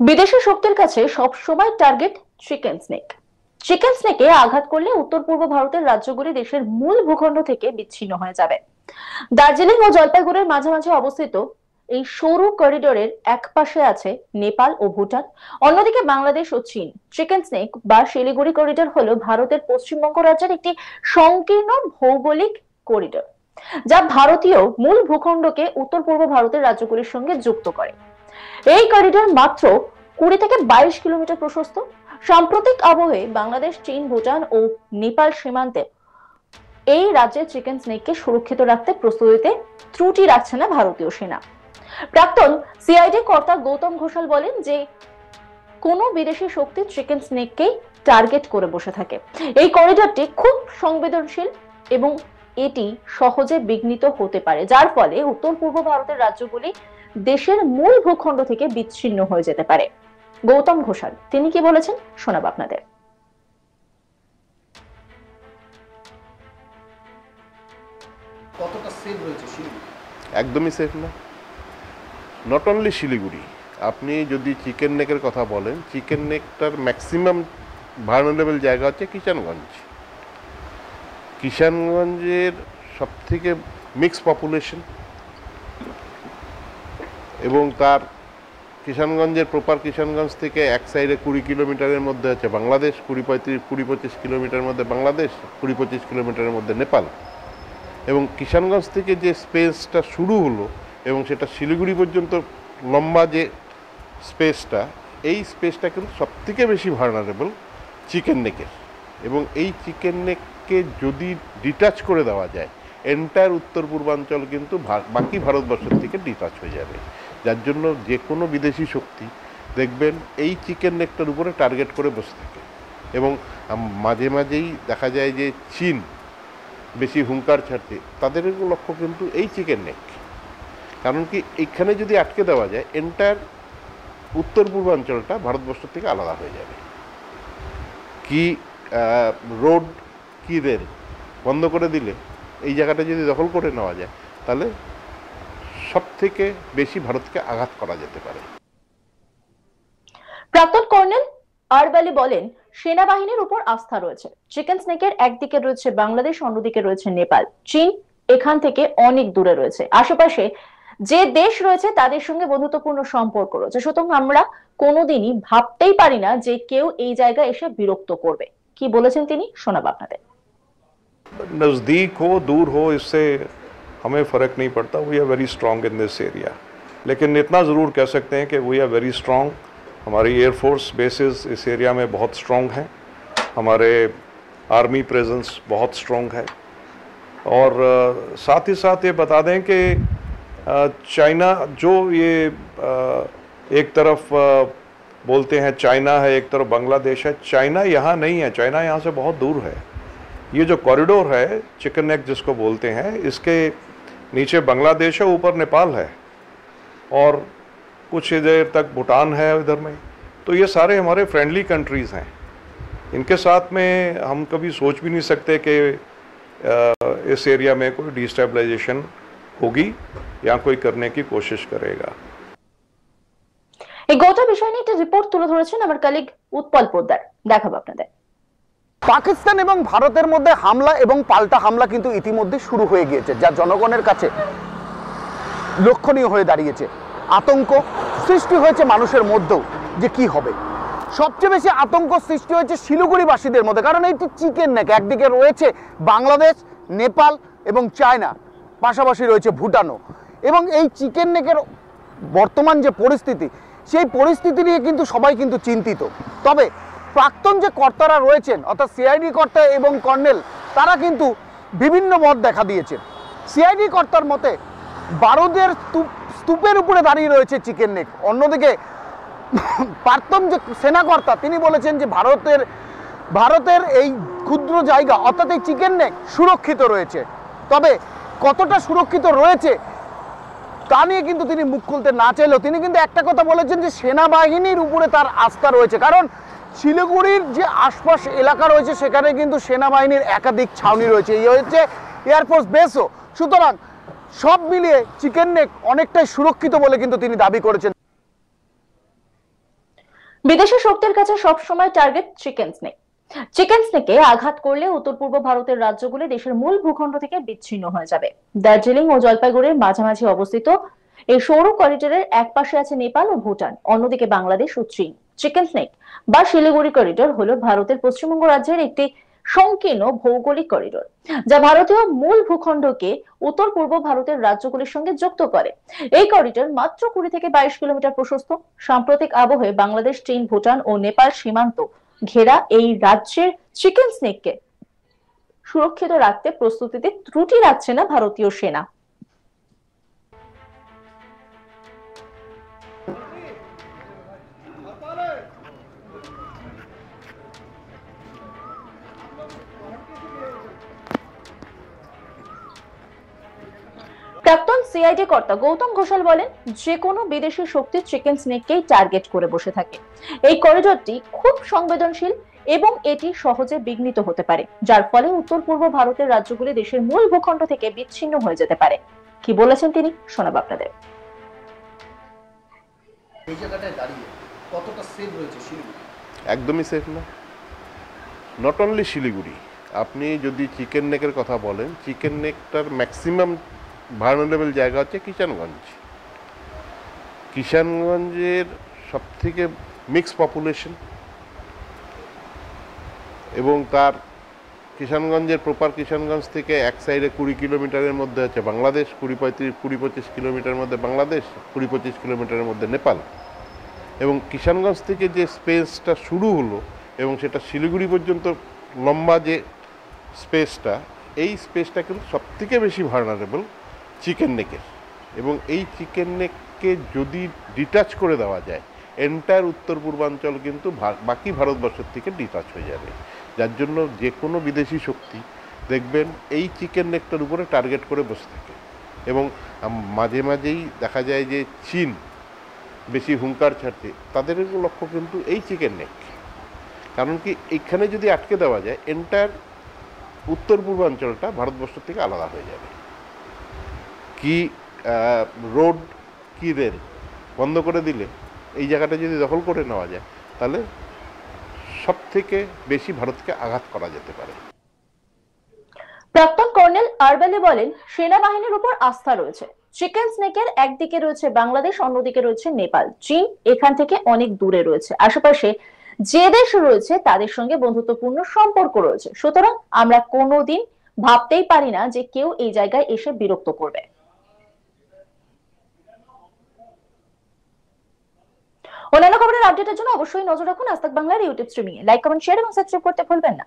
বিদেশি শক্তির কাছে সব সময় টার্গেট চিকেন স্নেক। চিকেন স্নেকে আঘাত করলে উত্তর পূর্ব ভারতের রাজ্যগুলি দেশের মূল ভূখণ্ড থেকে বিচ্ছিন্ন হয়ে যাবে। দার্জিলিং ও জলপাইগুড়ির মাঝামাঝি অবস্থিত এই সরু করিডোরের এক পাশে আছে নেপাল ও ভুটান, অন্যদিকে বাংলাদেশ ও চীন। চিকেন স্নেক বা শিলিগুড়ি করিডোর হলো ভারতের পশ্চিমবঙ্গ রাজ্যের একটি সংকীর্ণ ভৌগোলিক করিডোর, যা ভারতীয় মূল ভূখণ্ডকে উত্তর পূর্ব ভারতের রাজ্যগুলির সঙ্গে যুক্ত করে। এই করিডোর মাত্র 20 থেকে 22 কিলোমিটার প্রশস্ত। সাম্প্রতিক আবহে বাংলাদেশ, চীন, ভুটান ও নেপাল সীমান্তে এই রাজ্যের চিকেন স্নেককে সুরক্ষিত রাখতে প্রস্তুতিতে ত্রুটি রাখছে না ভারতীয় সেনা। প্রাক্তন সিআইডি কর্তা গৌতম ঘোষাল বলেন যে কোনো বিদেশি শক্তি চিকেন স্নেককে টার্গেট করে বসে থাকে। এই করিডোরটি খুব সংবেদনশীল এবং এটি সহজে বিঘ্নিত হতে পারে, যার ফলে উত্তর পূর্ব ভারতের রাজ্যগুলি দেশের মূল ভূখণ্ড থেকে বিচ্ছিন্ন হয়ে যেতে পারে। গৌতম ঘোষাল তিনি কি বলেছেন শোনাব আপনাদের। কতটা সেফ রয়েছে শিলিগুড়ি? একদমই সেফ না। নট অনলি শিলিগুড়ি, আপনি যদি চিকেন নেকের কথা বলেন, চিকেন নেকটার ম্যাক্সিমাম ভার্নারেবল জায়গা হচ্ছে কিষানগঞ্জ। কিষানগঞ্জের সব থেকে মিক্স পপুলেশন এবং তার কিষানগঞ্জের প্রপার কিষানগঞ্জ থেকে এক সাইডে 20 কিলোমিটারের মধ্যে আছে বাংলাদেশ, 20-25 কিলোমিটারের মধ্যে বাংলাদেশ, 20-25 কিলোমিটারের মধ্যে নেপাল। এবং কিষানগঞ্জ থেকে যে স্পেসটা শুরু হলো এবং সেটা শিলিগুড়ি পর্যন্ত লম্বা যে স্পেসটা, এই স্পেসটা কিন্তু সবথেকে বেশি ভার্নারেবল চিকেন নেকের। এবং এই চিকেন নেককে যদি ডিটাচ করে দেওয়া যায়, এন্টায়ার উত্তর পূর্বাঞ্চল কিন্তু বাকি ভারতবর্ষের থেকে ডিটাচ হয়ে যাবে। যার জন্য যে কোনো বিদেশি শক্তি দেখবেন এই চিকেন নেকটার উপরে টার্গেট করে বসে থাকে। এবং মাঝে মাঝেই দেখা যায় যে চীন বেশি হুঙ্কার ছাড়ছে, তাদের লক্ষ্য কিন্তু এই চিকেন নেক। কারণ কি, এইখানে যদি আটকে দেওয়া যায়, এন্টায়ার উত্তর পূর্বাঞ্চলটা ভারতবর্ষ থেকে আলাদা হয়ে যাবে। কি রোড কি রেল বন্ধ করে দিলে এই জায়গাটা যদি দখল করে নেওয়া যায়, তাহলে সব থেকে বেশি ভারতকে আঘাত করা যেতে পারে। প্রাক্তন কর্নেল আরবালি বলেন, সেনাবাহিনীর উপর আস্থা রয়েছে। চিকেন স্নেকের একদিকে রয়েছে বাংলাদেশ, অন্যদিকে রয়েছে নেপাল। চীন এখান থেকে অনেক দূরে রয়েছে। আশেপাশে যে দেশ রয়েছে তাদের সঙ্গে বন্ধুত্বপূর্ণ সম্পর্ক রয়েছে। সুতরাং আমরা কোনোদিনই ভাবতেই পারি না যে কেউ এই জায়গায় এসে বিরক্ত করবে। কি বলেছেন তিনি শোনাব আপনাদের। नज़दीक हो दूर हो इससे हमें फ़र्क नहीं पड़ता। We are very strong in this area. लेकिन इतना ज़रूर कह सकते हैं कि वी आर वेरी स्ट्रॉन्ग। हमारी एयरफोर्स बेसिस इस एरिया में बहुत स्ट्रॉन्ग हैं, हमारे आर्मी प्रेजेंस बहुत स्ट्रॉन्ग है। और साथ ही साथ ये बता दें कि चाइना जो ये एक तरफ बोलते हैं चाइना है, एक तरफ बांग्लादेश है, चाइना यहाँ नहीं है, चाइना यहाँ से बहुत दूर है। ये जो कॉरिडोर है चिकन नेक जिसको बोलते हैं, इसके नीचे बांग्लादेश है, ऊपर नेपाल है और कुछ देर तक भूटान है इधर में। तो ये सारे हमारे फ्रेंडली कंट्रीज़ हैं। इनके साथ में हम कभी सोच भी नहीं सकते कि इस एरिया में कोई डिस्टेबलाइजेशन होगी या कोई करने की कोशिश करेगा। এই গোটা বিষয় নিয়ে একটা রিপোর্ট তুলে ধরেছেন আমার কলিগ উৎপল পোদ্দার, দেখাবো আপনাদের। পাকিস্তান এবং ভারতের মধ্যে হামলা এবং পাল্টা হামলা কিন্তু ইতিমধ্যে শুরু হয়ে গিয়েছে, যা জনগণের কাছে লক্ষণীয় হয়ে দাঁড়িয়েছে। আতঙ্ক সৃষ্টি হয়েছে মানুষের মধ্যেও যে কি হবে। সবচেয়ে বেশি আতঙ্ক সৃষ্টি হয়েছে শিলিগুড়িবাসীদের মধ্যে, কারণ এইটি চিকেন নেক। একদিকে রয়েছে বাংলাদেশ, নেপাল এবং চায়না, পাশাপাশি রয়েছে ভুটানও। এবং এই চিকেন নেকের বর্তমান যে পরিস্থিতি, সেই পরিস্থিতি নিয়ে কিন্তু সবাই কিন্তু চিন্তিত। তবে প্রাক্তন যে কর্তারা রয়েছেন, অর্থাৎ সিআইডি কর্তা এবং কর্নেল, তারা কিন্তু বিভিন্ন মত দেখা দিয়েছেন। সিআইডি কর্তার মতে বারুদের স্তূপের উপরে দাঁড়িয়ে রয়েছে চিকেন নেক। অন্যদিকে প্রাক্তন যে সেনাকর্তা তিনি বলেছেন যে ভারতের এই ক্ষুদ্র জায়গা অর্থাৎ এই চিকেন নেক সুরক্ষিত রয়েছে। তবে কতটা সুরক্ষিত রয়েছে তা নিয়ে কিন্তু তিনি মুখ খুলতে না চাইলেও তিনি কিন্তু একটা কথা বলেছেন যে সেনাবাহিনীর উপরে তার আস্থা রয়েছে। কারণ শিলিগুড়ির যে আশপাশ এলাকা রয়েছে সেখানে কিন্তু সেনাবাহিনীর একাধিক ছাউনি রয়েছে, এই হচ্ছে এয়ারফোর্স বেসও। সুতরাং সব মিলিয়ে চিকেন নেক অনেকটাই সুরক্ষিত বলে কিন্তু তিনি দাবি করেছেন। বিদেশি শক্তির কাছে সবসময় টার্গেট চিকেন স্নেক। চিকেন স্নেকে আঘাত করলে উত্তর পূর্ব ভারতের রাজ্যগুলি দেশের মূল ভূখণ্ড থেকে বিচ্ছিন্ন হয়ে যাবে। দার্জিলিং ও জলপাইগুড়ির মাঝামাঝি অবস্থিত এই সৌর করিডোরের এক পাশে আছে নেপাল ও ভুটান, অন্যদিকে বাংলাদেশ ও চীন। চিকেন স্নেক বা শিলিগুড়ি করিডোর হলো ভারতের পশ্চিমবঙ্গ রাজ্যের একটি সংকীর্ণ ভৌগোলিক করিডোর, যা ভারতীয় মূল ভূখণ্ডকে উত্তর পূর্ব ভারতের রাজ্যগুলির সঙ্গে যুক্ত করে। এই করিডোর মাত্র 20 থেকে 22 কিলোমিটার প্রশস্ত। সাম্প্রতিক আবহে বাংলাদেশ, চীন, ভুটান ও নেপাল সীমান্ত ঘেরা এই রাজ্যের চিকেন স্নেককে সুরক্ষিত রাখতে প্রস্তুতিতে ত্রুটি রাখছে না ভারতীয় সেনা। প্রাক্তন সিআইডি কর্তা গৌতম ঘোষাল বলেন, যে কোনো বিদেশি শক্তি চিকেন স্নেককেই টার্গেট করে বসে থাকে। এই করিডোরটি খুব সংবেদনশীল এবং এটি সহজে বিঘ্নিত হতে পারে, যার ফলে উত্তর পূর্ব ভারতের রাজ্যগুলি দেশের মূল ভূখণ্ড থেকে বিচ্ছিন্ন হয়ে যেতে পারে। কি বলেছেন তিনি, শোনাব আপনাদের। এই জায়গাটায় দাঁড়িয়ে কতটা সেফ রয়েছে শিলিগুড়ি? একদমই সেফ না। নট অনলি শিলিগুড়ি, আপনি যদি চিকেন নেকের কথা বলেন, চিকেন নেকটার ম্যাক্সিমাম ভার্নারেবল জায়গা হচ্ছে কিষানগঞ্জ। কিষানগঞ্জের সবথেকে মিক্স পপুলেশন, এবং তার কিষানগঞ্জের প্রপার কিষানগঞ্জ থেকে এক সাইডে 20 কিলোমিটারের মধ্যে আছে বাংলাদেশ, 20-25 কিলোমিটারের মধ্যে বাংলাদেশ, 20-25 কিলোমিটারের মধ্যে নেপাল। এবং কিষানগঞ্জ থেকে যে স্পেসটা শুরু হলো এবং সেটা শিলিগুড়ি পর্যন্ত লম্বা যে স্পেসটা, এই স্পেসটা কিন্তু সবথেকে বেশি ভার্নারেবল চিকেন নেকের। এবং এই চিকেন নেককে যদি ডিটাচ করে দেওয়া যায়, এন্টায়ার উত্তর পূর্বাঞ্চল কিন্তু বাকি ভারতবর্ষের থেকে ডিটাচ হয়ে যাবে। যার জন্য যে কোনো বিদেশি শক্তি দেখবেন এই চিকেন নেকটার উপরে টার্গেট করে বসে থাকে। এবং মাঝে মাঝেই দেখা যায় যে চীন বেশি হুঙ্কার ছাড়ছে, তাদের লক্ষ্য কিন্তু এই চিকেন নেক। কারণ কি, এইখানে যদি আটকে দেওয়া যায়, এন্টায়ার উত্তর পূর্বাঞ্চলটা ভারতবর্ষ থেকে আলাদা হয়ে যাবে। কি রোড কি রেল বন্ধ করে দিলে এই জায়গাটা যদি দখল করে নেওয়া যায়, তাহলে সব থেকে বেশি ভারতকে আঘাত করা যেতে পারে। প্রাক্তন কর্নেল আরবালি বলেন, সেনাবাহিনীর উপর আস্থা রয়েছে। চিকেন স্নেকের একদিকে রয়েছে বাংলাদেশ, অন্যদিকে রয়েছে নেপাল। চীন এখান থেকে অনেক দূরে রয়েছে। আশেপাশে যে দেশ রয়েছে তাদের সঙ্গে বন্ধুত্বপূর্ণ সম্পর্ক রয়েছে। সুতরাং আমরা কোনোদিন ভাবতেই পারি না যে কেউ এই জায়গায় এসে বিরক্ত করবে। অন্যান্য খবরের আপডেটের জন্য অবশ্যই নজর রাখুন আজ তাক বাংলার ইউটিউব স্ট্রিমিং এ। লাইক, কমেন্ট, শেয়ার এবং সাবস্ক্রাইব করতে ভুলবেন না।